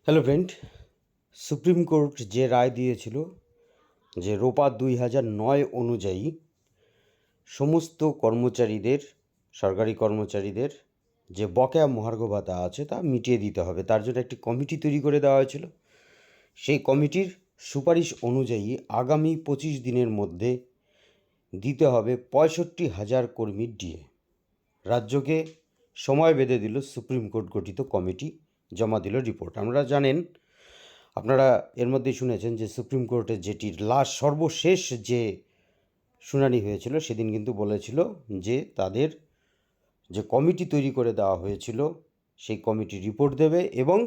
Hello friend, supreme court যে রায় দিয়েছিল যে রোপা 2009 অনুযায়ী সমস্ত কর্মচারীদের, সরকারি কর্মচারীদের যে বকেয়া মহার্ঘ ভাতা আছে তা মিটিয়ে দিতে হবে, তার জন্য একটি কমিটি তৈরি করে দেওয়া হয়েছিল। সেই কমিটির সুপারিশ অনুযায়ী আগামী 25 দিনের মধ্যে দিতে হবে 65,000 কর্মীর ডিএ। রাজ্যকে সময় বেঁধে দিল সুপ্রিম কোর্ট গঠিত কমিটি, জমা দিল রিপোর্ট। আপনারা এর মধ্যেই শুনেছেন যে সুপ্রিম কোর্টের যেটি সর্বশেষ যে শুনানি হয়েছিল সেদিন কিন্তু বলেছিল যে তাদের যে কমিটি তৈরি করে দেওয়া হয়েছিল সেই কমিটি রিপোর্ট দেবে এবং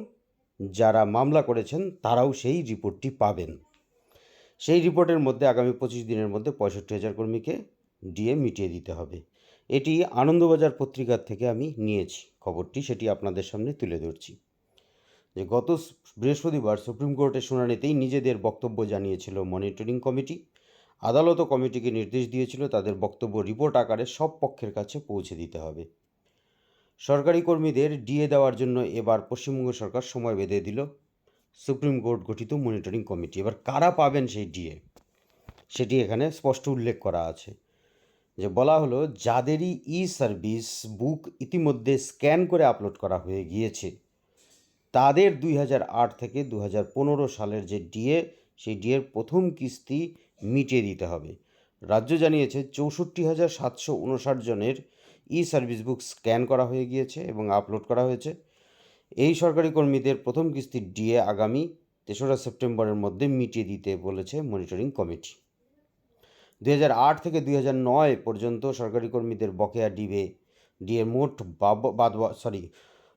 যারা মামলা করেছেন তারাও সেই রিপোর্টটি পাবেন। সেই রিপোর্টের মধ্যে আগামী 25 দিনের মধ্যে 65,000 কর্মীকে ডিএ মিটিয়ে দিতে হবে। এটি আনন্দবাজার পত্রিকার থেকে আমি নিয়েছি খবরটি, সেটি আপনাদের সামনে তুলে ধরছি। যে গত বৃহস্পতিবার সুপ্রিম কোর্টের শুনানিতেই নিজেদের বক্তব্য জানিয়েছিল মনিটরিং কমিটি। আদালতও কমিটিকে নির্দেশ দিয়েছিল তাদের বক্তব্য রিপোর্ট আকারে সব পক্ষের কাছে পৌঁছে দিতে হবে। সরকারি কর্মীদের ডিএ দেওয়ার জন্য এবার পশ্চিমবঙ্গ সরকার সময় বেঁধে দিল সুপ্রিম কোর্ট গঠিত মনিটরিং কমিটি। এবার কারা পাবেন সেই ডিএ সেটি এখানে স্পষ্ট উল্লেখ করা আছে। যে বলা হলো, যাদেরই সার্ভিস বুক ইতিমধ্যে স্ক্যান করে আপলোড করা হয়ে গিয়েছে তাদের 2008 থেকে 2015 সালের যে ডিএ, সেই ডিএর প্রথম কিস্তি মিটিয়ে দিতে হবে। রাজ্য জানিয়েছে 64,759 জনের সার্ভিস বুক স্ক্যান করা হয়ে গিয়েছে এবং আপলোড করা হয়েছে। এই সরকারি কর্মীদের প্রথম কিস্তির ডিএ আগামী 3রা সেপ্টেম্বরের মধ্যে মিটিয়ে দিতে বলেছে মনিটরিং কমিটি। 2008 থেকে 2009 পর্যন্ত সরকারি কর্মীদের বকেয়া ডিএ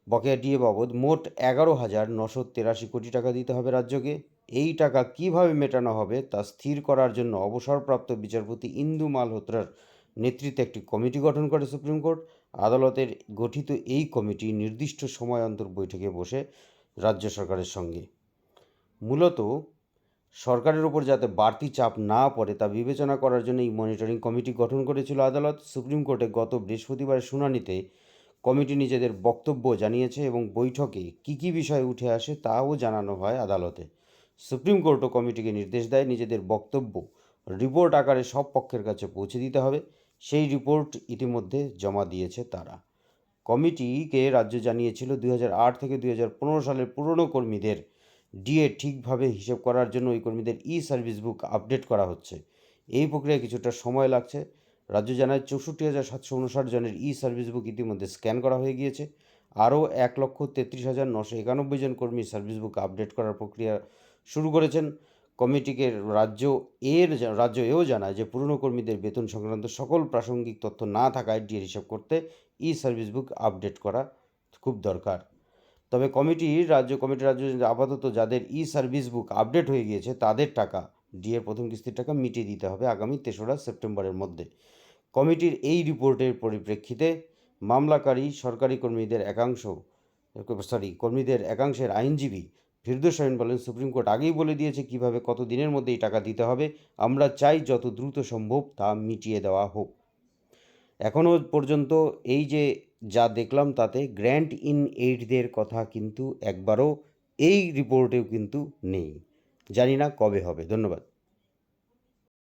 বকেয়া ডিএ বাবদ মোট 11,983 কোটি টাকা দিতে হবে রাজ্যকে। এই টাকা কিভাবে মেটানো হবে তা স্থির করার জন্য অবসরপ্রাপ্ত বিচারপতি ইন্দু মালহোত্রার নেতৃত্বে একটি কমিটি গঠন করে সুপ্রিম কোর্ট। আদালতের গঠিত এই কমিটি নির্দিষ্ট সময় অন্তর বৈঠকে বসে রাজ্য সরকারের সঙ্গে মূলত সরকারের ওপর যাতে বাড়তি চাপ না পড়ে তা বিবেচনা করার জন্য এই মনিটরিং কমিটি গঠন করেছিল আদালত। সুপ্রিম কোর্টে গত বৃহস্পতিবারের শুনানিতে কমিটি নিজেদের বক্তব্য জানিয়েছে এবং বৈঠকে কী কী বিষয় উঠে আসে তাও জানানো হয় আদালতে। সুপ্রিম কোর্টও কমিটিকে নির্দেশ দেয় নিজেদের বক্তব্য রিপোর্ট আকারে সব পক্ষের কাছে পৌঁছে দিতে হবে। সেই রিপোর্ট ইতিমধ্যে জমা দিয়েছে তারা। কমিটিকে রাজ্য জানিয়েছিল 2008 থেকে 2015 সালের পুরনো কর্মীদের ডিএ ঠিকভাবে হিসেব করার জন্য ওই কর্মীদের সার্ভিস বুক আপডেট করা হচ্ছে। এই প্রক্রিয়ায় কিছুটা সময় লাগছে। রাজ্য জানায় 64,759 জনের সার্ভিস বুক ইতিমধ্যে স্ক্যান করা হয়ে গিয়েছে। আরও 1,33,991 জন কর্মী সার্ভিস বুক আপডেট করার প্রক্রিয়া শুরু করেছেন। কমিটিকে রাজ্য এও জানায় যে পুরনো কর্মীদের বেতন সংক্রান্ত সকল প্রাসঙ্গিক তথ্য না থাকায় ডিএর হিসাব করতে সার্ভিস বুক আপডেট করা খুব দরকার। তবে রাজ্য আপাতত যাদের সার্ভিস বুক আপডেট হয়ে গিয়েছে তাদের টাকা ডিএর প্রথম কিস্তির টাকা মিটিয়ে দিতে হবে আগামী 3রা সেপ্টেম্বরের মধ্যে। কমিটির এই রিপোর্টের পরিপ্রেক্ষিতে মামলাকারী সরকারি কর্মীদের একাংশের আইনজীবী ফিরদৌস শামীম বলেন, সুপ্রিম কোর্ট আগেই বলে দিয়েছে কিভাবে কত দিনের মধ্যে এই টাকা দিতে হবে। আমরা চাই যত দ্রুত সম্ভব তা মিটিয়ে দেওয়া হোক। এখনও পর্যন্ত এই যে যা দেখলাম তাতে গ্র্যান্ট ইন এইডদের কথা কিন্তু একবারও এই রিপোর্টেও কিন্তু নেই। জানি না কবে হবে। ধন্যবাদ।